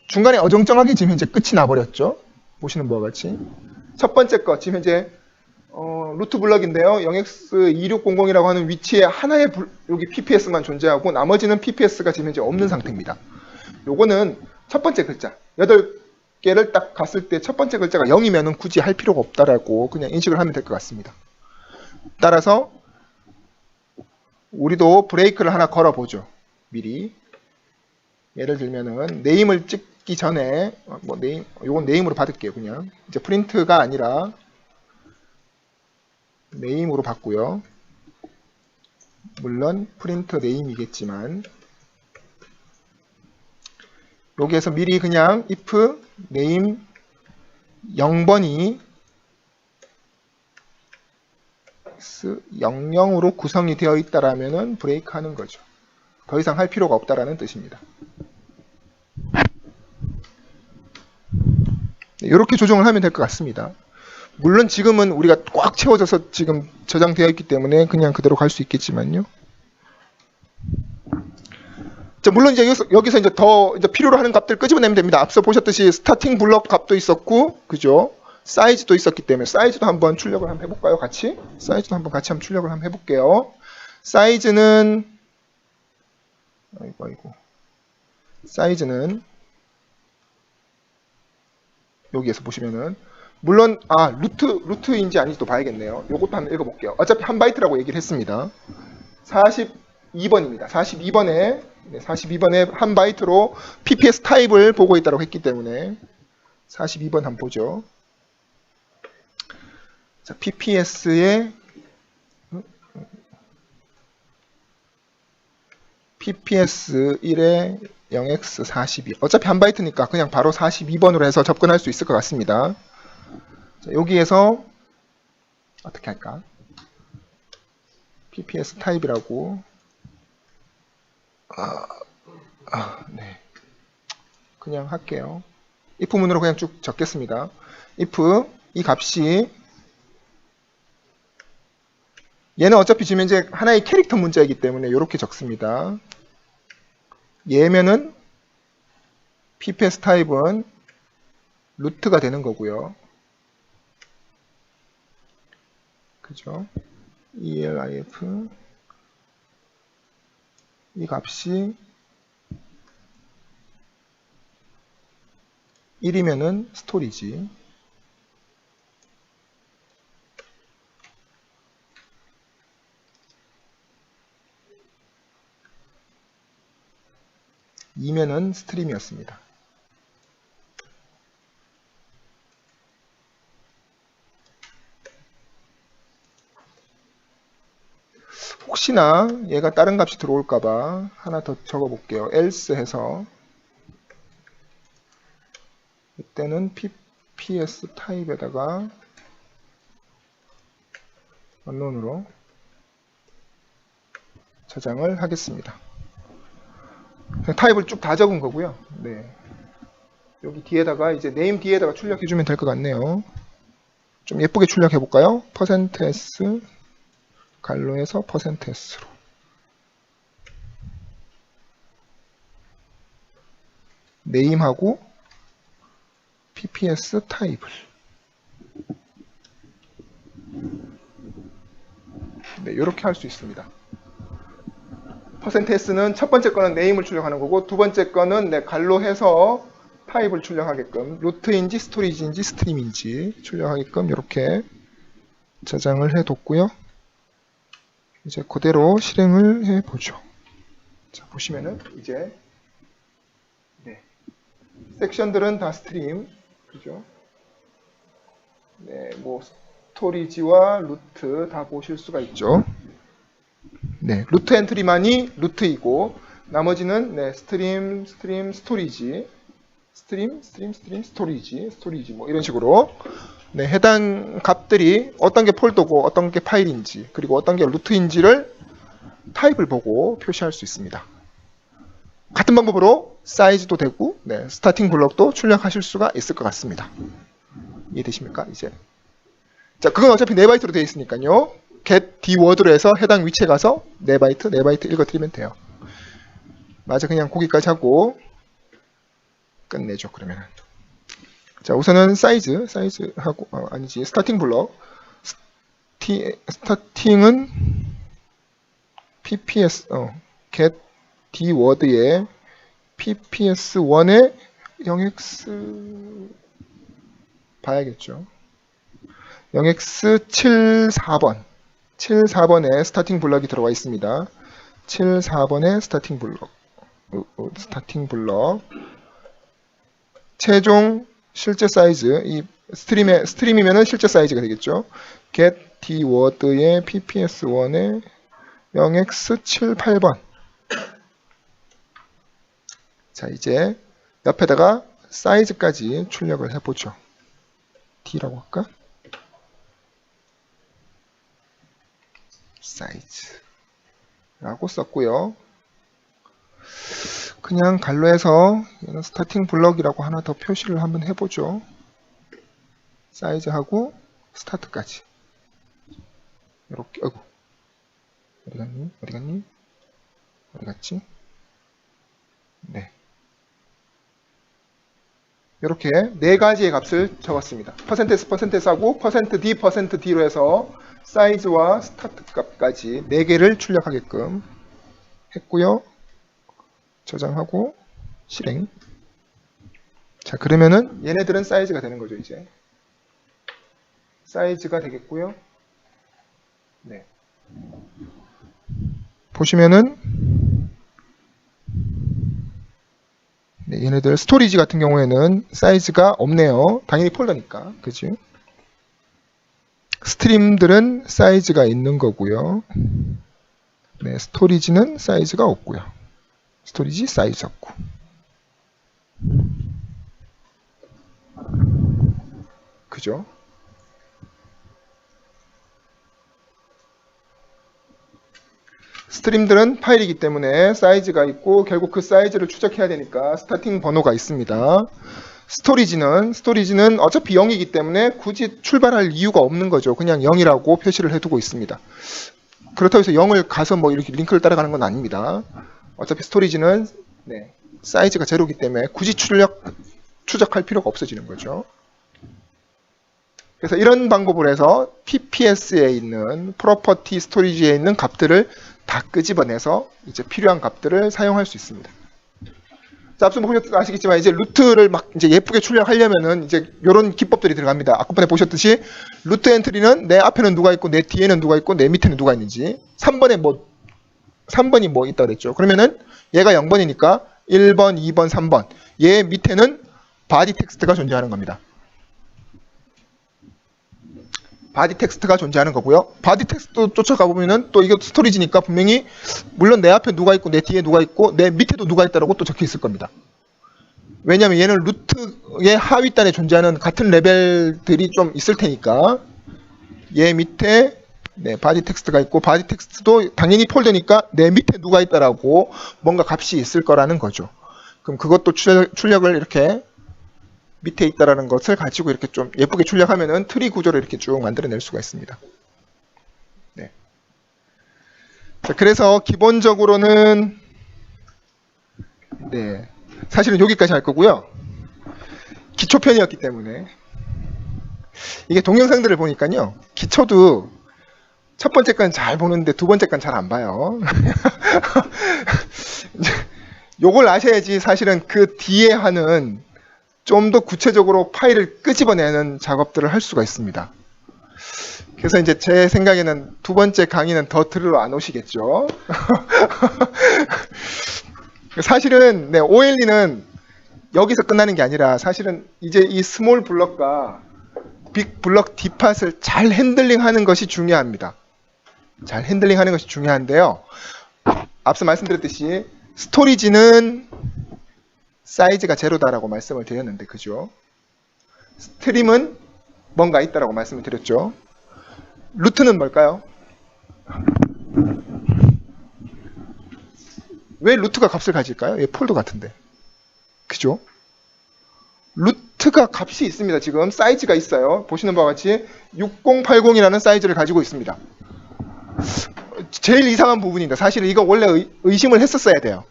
중간에 어정쩡하게 지금 현재 끝이 나버렸죠? 보시는 바와 같이 첫 번째 거 지금 현재 루트 블럭인데요. 0x2600이라고 하는 위치에 하나의 여기 PPS만 존재하고 나머지는 PPS가 지금 현재 없는 상태입니다. 요거는 첫 번째 글자 8개를 딱 갔을 때 첫 번째 글자가 0이면은 굳이 할 필요가 없다라고 그냥 인식을 하면 될 것 같습니다. 따라서 우리도 브레이크를 하나 걸어보죠. 미리 예를 들면은 네임을 찍기 전에 요건 네임으로 받을게요. 그냥 이제 프린트가 아니라 네임으로 받고요. 물론 프린트 네임이겠지만 여기에서 미리 그냥 if name 0번이 00으로 구성이 되어 있다라면은 브레이크 하는 거죠. 더 이상 할 필요가 없다라는 뜻입니다. 이렇게 조정을 하면 될 것 같습니다. 물론 지금은 우리가 꽉 채워져서 지금 저장되어 있기 때문에 그냥 그대로 갈 수 있겠지만요. 자, 물론 이제 여기서 이제 더 이제 필요로 하는 값들 끄집어내면 됩니다. 앞서 보셨듯이 스타팅 블럭 값도 있었고, 그죠? 사이즈도 있었기 때문에 사이즈도 한번 출력을 한번 해볼까요? 같이? 사이즈도 한번 같이 한번 출력을 한번 해볼게요. 사이즈는 아이고 사이즈는 여기에서 보시면은 물론 루트인지 아닌지도 봐야겠네요. 요것도 한번 읽어볼게요. 어차피 한 바이트라고 얘기를 했습니다. 42번입니다. 42번에 한 바이트로 PPS 타입을 보고 있다고 했기 때문에 42번 한번 보죠. 자, PPS의 PPS 1에 0x42 어차피 한 바이트니까 그냥 바로 42번으로 해서 접근할 수 있을 것 같습니다. 자, 여기에서 어떻게 할까? PPS 타입이라고 네. 그냥 할게요. if 문으로 그냥 쭉 적겠습니다. if 이 값이 얘는 어차피 지금 이제 하나의 캐릭터 문자이기 때문에 이렇게 적습니다. 얘면은 PPS 타입은 루트가 되는 거고요. 그죠? elif 이 값이 1이면은 스토리지. 이면은 스트림이었습니다. 혹시나 얘가 다른 값이 들어올까봐 하나 더 적어볼게요. else 해서 이때는 PPS 타입에다가 unknown으로 저장을 하겠습니다. 타입을 쭉 다 적은 거고요. 네. 여기 뒤에다가 이제 네임 뒤에다가 출력해주면 될 것 같네요. 좀 예쁘게 출력해 볼까요? %s 갈로에서 %s로 네임하고 PPS 타입을 네, 이렇게 할 수 있습니다. %s는 첫 번째 거는 네임을 출력하는 거고 두 번째 거는 네, 갈로해서 타입을 출력하게끔 루트인지 스토리지인지 스트림인지 출력하게끔 이렇게 저장을 해뒀고요. 이제 그대로 실행을 해보죠. 자, 보시면은 이제 네, 섹션들은 다 스트림, 그죠? 네, 뭐 스토리지와 루트 다 보실 수가 있죠. 네, 루트 엔트리만이 루트이고 나머지는 네, 스트림, 스토리지, 스트림, 스토리지 뭐 이런 식으로 네, 해당 값들이 어떤 게 폴더고 어떤 게 파일인지 그리고 어떤 게 루트인지를 타입을 보고 표시할 수 있습니다. 같은 방법으로 사이즈도 되고 네, 스타팅 블럭도 출력하실 수가 있을 것 같습니다. 이해되십니까? 이제 자, 그건 어차피 4바이트로 되어 있으니까요. get dword로 해서 해당 위치에 가서 4바이트 읽어드리면 돼요. 맞아, 그냥 거기까지 하고 끝내죠. 그러면 자, 우선은 사이즈하고 아니지, 스타팅 블럭 스타팅은 PPS get dword에 PPS1에 0x 봐야겠죠. 0x74번 74번에 스타팅 블럭이 들어와 있습니다. 74번에 스타팅 블럭 최종 실제 사이즈 이 스트림이면은 실제 사이즈가 되겠죠. get dword의 PPS1에 0x78번 자, 이제 옆에다가 사이즈까지 출력을 해보죠. D라고 할까? 사이즈라고 썼고요. 그냥 갈로에서 얘는 스타팅 블럭이라고 하나 더 표시를 한번 해보죠. 사이즈하고 스타트까지. 이렇게. 어이구, 어디 갔니? 어디 갔니? 어디 갔지? 네. 이렇게 네 가지의 값을 적었습니다. %s%s하고 %d %d로 해서 사이즈와 스타트 값까지 4개를 출력하게끔 했고요. 저장하고 실행. 자, 그러면은 얘네들은 사이즈가 되는 거죠, 이제. 사이즈가 되겠고요. 네. 보시면은 네, 얘네들 스토리지 같은 경우에는 사이즈가 없네요. 당연히 폴더니까. 그지? 스트림들은 사이즈가 있는 거고요. 네, 스토리지는 사이즈가 없고요. 스토리지 사이즈 없고. 그죠? 스트림들은 파일이기 때문에 사이즈가 있고 결국 그 사이즈를 추적해야 되니까 스타팅 번호가 있습니다. 스토리지는 어차피 0이기 때문에 굳이 출발할 이유가 없는 거죠. 그냥 0이라고 표시를 해두고 있습니다. 그렇다고 해서 0을 가서 뭐 이렇게 링크를 따라가는 건 아닙니다. 어차피 스토리지는 네, 사이즈가 제로이기 때문에 굳이 추적할 필요가 없어지는 거죠. 그래서 이런 방법을 해서 PPS에 있는 프로퍼티 스토리지에 있는 값들을 다 끄집어내서 이제 필요한 값들을 사용할 수 있습니다. 자, 앞서 아시겠지만 이제 루트를 막 이제 예쁘게 출력하려면은 이제 이런 기법들이 들어갑니다. 아까번에 보셨듯이 루트 엔트리는 내 앞에는 누가 있고 내 뒤에는 누가 있고 내 밑에는 누가 있는지 3번이 뭐 있다 그랬죠. 그러면은 얘가 0번이니까 1번, 2번, 3번 얘 밑에는 바디 텍스트가 존재하는 겁니다. 바디 텍스트가 존재하는 거고요. 바디 텍스트 쫓아가 보면은 또 이거 스토리지니까 분명히 물론 내 앞에 누가 있고 내 뒤에 누가 있고 내 밑에도 누가 있다라고 또 적혀 있을 겁니다. 왜냐하면 얘는 루트의 하위단에 존재하는 같은 레벨들이 좀 있을 테니까 얘 밑에 네, 바디 텍스트가 있고 바디 텍스트도 당연히 폴더니까 내 밑에 누가 있다라고 뭔가 값이 있을 거라는 거죠. 그럼 그것도 출력을 이렇게 밑에 있다라는 것을 가지고 이렇게 좀 예쁘게 출력하면은 트리 구조를 이렇게 쭉 만들어낼 수가 있습니다. 네. 자, 그래서 기본적으로는 네, 사실은 여기까지 할 거고요. 기초편이었기 때문에 이게 동영상들을 보니까요, 기초도 첫 번째 건 잘 보는데 두 번째 건 잘 안 봐요. 요걸 아셔야지 사실은 그 뒤에 하는 좀 더 구체적으로 파일을 끄집어내는 작업들을 할 수가 있습니다. 그래서 이제 제 생각에는 두 번째 강의는 더 들으러 안 오시겠죠. 사실은 네, OLE는 여기서 끝나는 게 아니라 사실은 이제 이 스몰 블럭과 빅 블럭 디팟을 잘 핸들링하는 것이 중요합니다. 잘 핸들링하는 것이 중요한데요. 앞서 말씀드렸듯이 스토리지는 사이즈가 제로다라고 말씀을 드렸는데, 그죠? 스트림은 뭔가 있다라고 말씀을 드렸죠. 루트는 뭘까요? 왜 루트가 값을 가질까요? 얘 폴더 같은데. 그죠? 루트가 값이 있습니다. 지금 사이즈가 있어요. 보시는 바와 같이 6080이라는 사이즈를 가지고 있습니다. 제일 이상한 부분입니다. 사실 이거 원래 의심을 했었어야 돼요.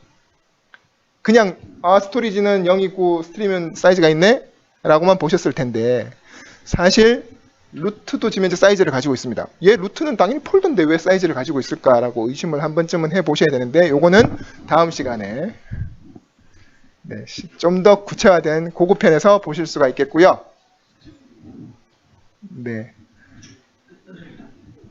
그냥 스토리지는 0이고 스트림은 사이즈가 있네? 라고만 보셨을 텐데 사실 루트도 지금 현재 사이즈를 가지고 있습니다. 얘 루트는 당연히 폴더인데 왜 사이즈를 가지고 있을까라고 의심을 한 번쯤은 해보셔야 되는데 요거는 다음 시간에 네, 좀 더 구체화된 고급편에서 보실 수가 있겠고요. 네.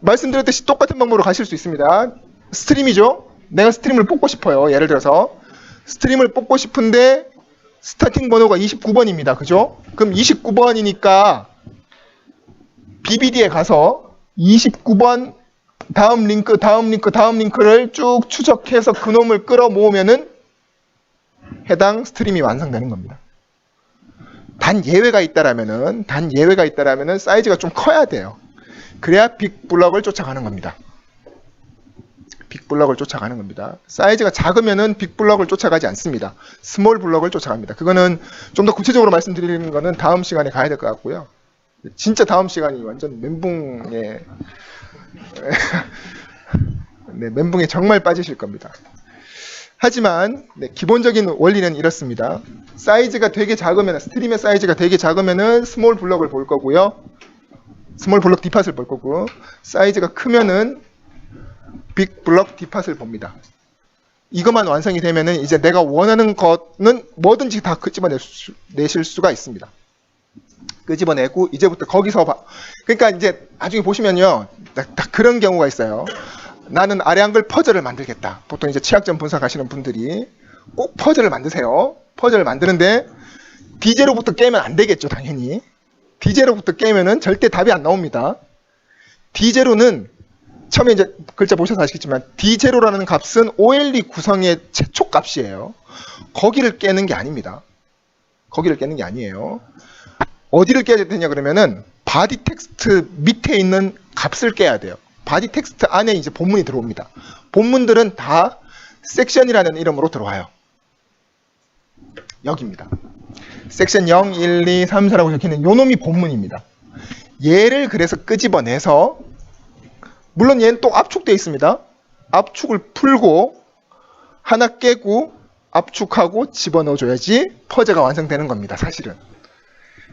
말씀드렸듯이 똑같은 방법으로 가실 수 있습니다. 스트림이죠. 내가 스트림을 뽑고 싶어요. 예를 들어서 스트림을 뽑고 싶은데 스타팅 번호가 29번입니다. 그죠? 그럼 29번이니까 BBD에 가서 29번 다음 링크를 쭉 추적해서 그놈을 끌어 모으면은 해당 스트림이 완성되는 겁니다. 단 예외가 있다라면은 사이즈가 좀 커야 돼요. 그래야 빅블럭을 쫓아가는 겁니다. 빅블럭을 쫓아가는 겁니다. 사이즈가 작으면은 빅블럭을 쫓아가지 않습니다. 스몰 블럭을 쫓아갑니다. 그거는 좀 더 구체적으로 말씀드리는 거는 다음 시간에 가야 될 것 같고요. 진짜 다음 시간이 완전 멘붕에 네, 멘붕에 정말 빠지실 겁니다. 하지만 네, 기본적인 원리는 이렇습니다. 사이즈가 되게 작으면, 스트림의 사이즈가 되게 작으면은 스몰 블럭을 볼 거고요. 스몰 블럭 디팟을 볼 거고, 사이즈가 크면은 빅 블럭 디팟을 봅니다. 이것만 완성이 되면은 이제 내가 원하는 거는 뭐든지 다 끄집어내실 수가 있습니다. 끄집어내고 이제부터 거기서 그러니까 이제 나중에 보시면요, 딱 그런 경우가 있어요. 나는 아래 한글 퍼즐을 만들겠다. 보통 이제 치학점 분석하시는 분들이 꼭 퍼즐을 만드세요. 퍼즐을 만드는데 D제로부터 깨면 안 되겠죠, 당연히. D제로부터 깨면은 절대 답이 안 나옵니다. D제로는 처음에 이제 글자 보셔서 아시겠지만 D0라는 값은 OLE 구성의 최초 값이에요. 거기를 깨는 게 아닙니다. 거기를 깨는 게 아니에요. 어디를 깨야 되냐 그러면은 바디 텍스트 밑에 있는 값을 깨야 돼요. 바디 텍스트 안에 이제 본문이 들어옵니다. 본문들은 다 섹션이라는 이름으로 들어와요. 여기입니다. 섹션 0, 1, 2, 3, 4라고 적혀있는 요 놈이 본문입니다. 얘를 그래서 끄집어내서, 물론 얘는 또 압축되어 있습니다. 압축을 풀고 하나 깨고 압축하고 집어넣어줘야지 퍼즐가 완성되는 겁니다. 사실은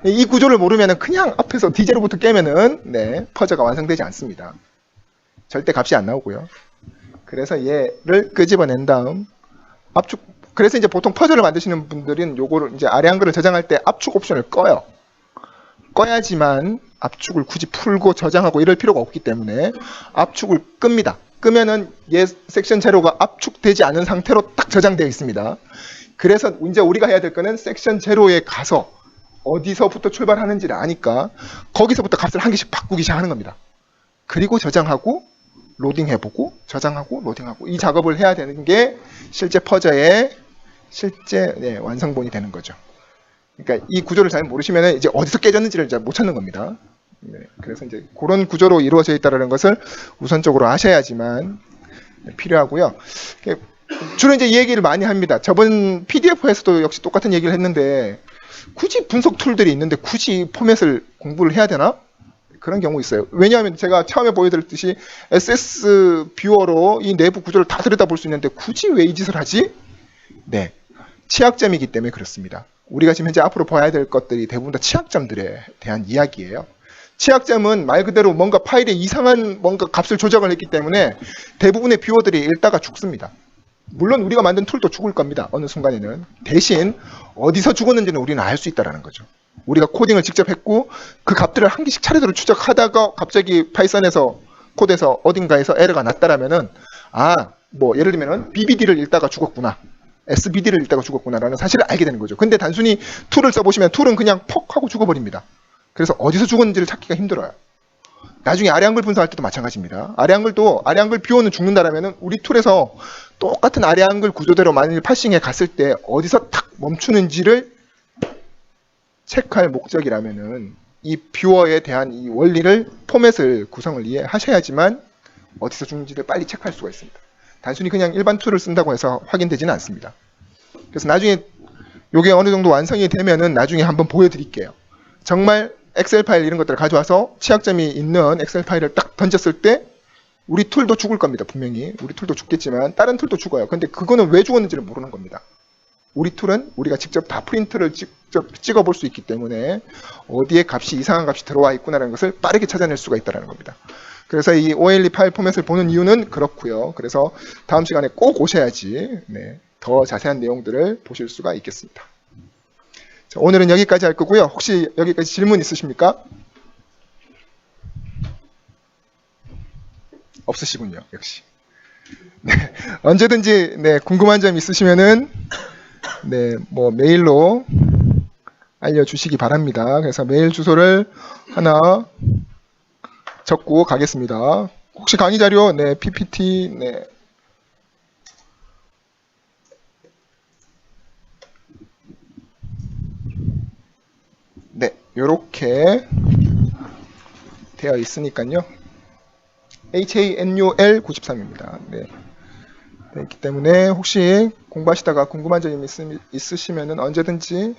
이 구조를 모르면 그냥 앞에서 D제로부터 깨면은 네, 퍼즐가 완성되지 않습니다. 절대 값이 안 나오고요. 그래서 얘를 끄집어낸 다음 압축, 그래서 이제 보통 퍼즐을 만드시는 분들은 요거를 이제 아래 한글을 저장할 때 압축 옵션을 꺼요. 꺼야지만 압축을 굳이 풀고 저장하고 이럴 필요가 없기 때문에 압축을 끕니다. 끄면은 얘 섹션 제로가 압축되지 않은 상태로 딱 저장되어 있습니다. 그래서 이제 우리가 해야 될 거는 섹션 제로에 가서 어디서부터 출발하는지를 아니까 거기서부터 값을 한 개씩 바꾸기 시작하는 겁니다. 그리고 저장하고 로딩해보고 저장하고 로딩하고 이 작업을 해야 되는 게 실제 퍼즐의 실제 네, 완성본이 되는 거죠. 그러니까 이 구조를 잘 모르시면 이제 어디서 깨졌는지를 잘 못 찾는 겁니다. 네, 그래서 이제 그런 구조로 이루어져 있다는 것을 우선적으로 아셔야지만 필요하고요. 주로 이제 이 얘기를 많이 합니다. 저번 PDF에서도 역시 똑같은 얘기를 했는데 굳이 분석 툴들이 있는데 굳이 포맷을 공부를 해야 되나? 그런 경우 있어요. 왜냐하면 제가 처음에 보여드렸듯이 SS 뷰어로 이 내부 구조를 다 들여다볼 수 있는데 굳이 왜 이 짓을 하지? 네, 취약점이기 때문에 그렇습니다. 우리가 지금 현재 앞으로 봐야 될 것들이 대부분 다 취약점들에 대한 이야기예요. 취약점은 말 그대로 뭔가 파일에 이상한 뭔가 값을 조작을 했기 때문에 대부분의 뷰어들이 읽다가 죽습니다. 물론 우리가 만든 툴도 죽을 겁니다. 어느 순간에는. 대신 어디서 죽었는지는 우리는 알 수 있다는 거죠. 우리가 코딩을 직접 했고 그 값들을 한 개씩 차례대로 추적하다가 갑자기 파이썬에서 코드에서 어딘가에서 에러가 났다라면은 뭐 예를 들면은 BBD를 읽다가 죽었구나. SBD를 읽다가 죽었구나라는 사실을 알게 되는 거죠. 근데 단순히 툴을 써보시면 툴은 그냥 퍽 하고 죽어버립니다. 그래서 어디서 죽었는지를 찾기가 힘들어요. 나중에 아래 한글 분석할 때도 마찬가지입니다. 아래 한글 뷰어는 죽는다라면은 우리 툴에서 똑같은 아래 한글 구조대로 만일 파싱에 갔을 때 어디서 탁 멈추는지를 체크할 목적이라면은 이 뷰어에 대한 이 원리를 포맷을 구성을 이해하셔야지만 어디서 죽는지를 빨리 체크할 수가 있습니다. 단순히 그냥 일반 툴을 쓴다고 해서 확인되지는 않습니다. 그래서 나중에 이게 어느 정도 완성이 되면은 나중에 한번 보여드릴게요. 정말 엑셀 파일 이런 것들을 가져와서 취약점이 있는 엑셀 파일을 딱 던졌을 때 우리 툴도 죽을 겁니다. 분명히 우리 툴도 죽겠지만 다른 툴도 죽어요. 근데 그거는 왜 죽었는지를 모르는 겁니다. 우리 툴은 우리가 직접 다 프린트를 직접 찍어볼 수 있기 때문에 어디에 값이 이상한 값이 들어와 있구나라는 것을 빠르게 찾아낼 수가 있다는 겁니다. 그래서 이 OLE 파일 포맷을 보는 이유는 그렇고요. 그래서 다음 시간에 꼭 오셔야지 네, 더 자세한 내용들을 보실 수가 있겠습니다. 자, 오늘은 여기까지 할 거고요. 혹시 여기까지 질문 있으십니까? 없으시군요. 역시. 네, 언제든지 네, 궁금한 점 있으시면은 네, 뭐 메일로 알려주시기 바랍니다. 그래서 메일 주소를 하나 적고 가겠습니다. 혹시 강의 자료, 네, PPT, 네. 요렇게 되어 있으니까요. HANUL 93입니다. 네. 있기 때문에 혹시 공부하시다가 궁금한 점이 있으시면 언제든지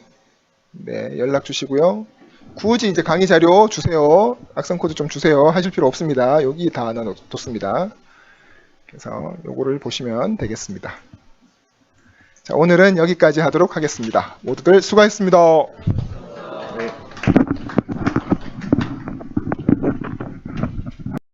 네, 연락 주시고요. 굳이 이제 강의 자료 주세요. 악성 코드 좀 주세요. 하실 필요 없습니다. 여기 다 넣어뒀습니다. 그래서 요거를 보시면 되겠습니다. 자, 오늘은 여기까지 하도록 하겠습니다. 모두들 수고하셨습니다.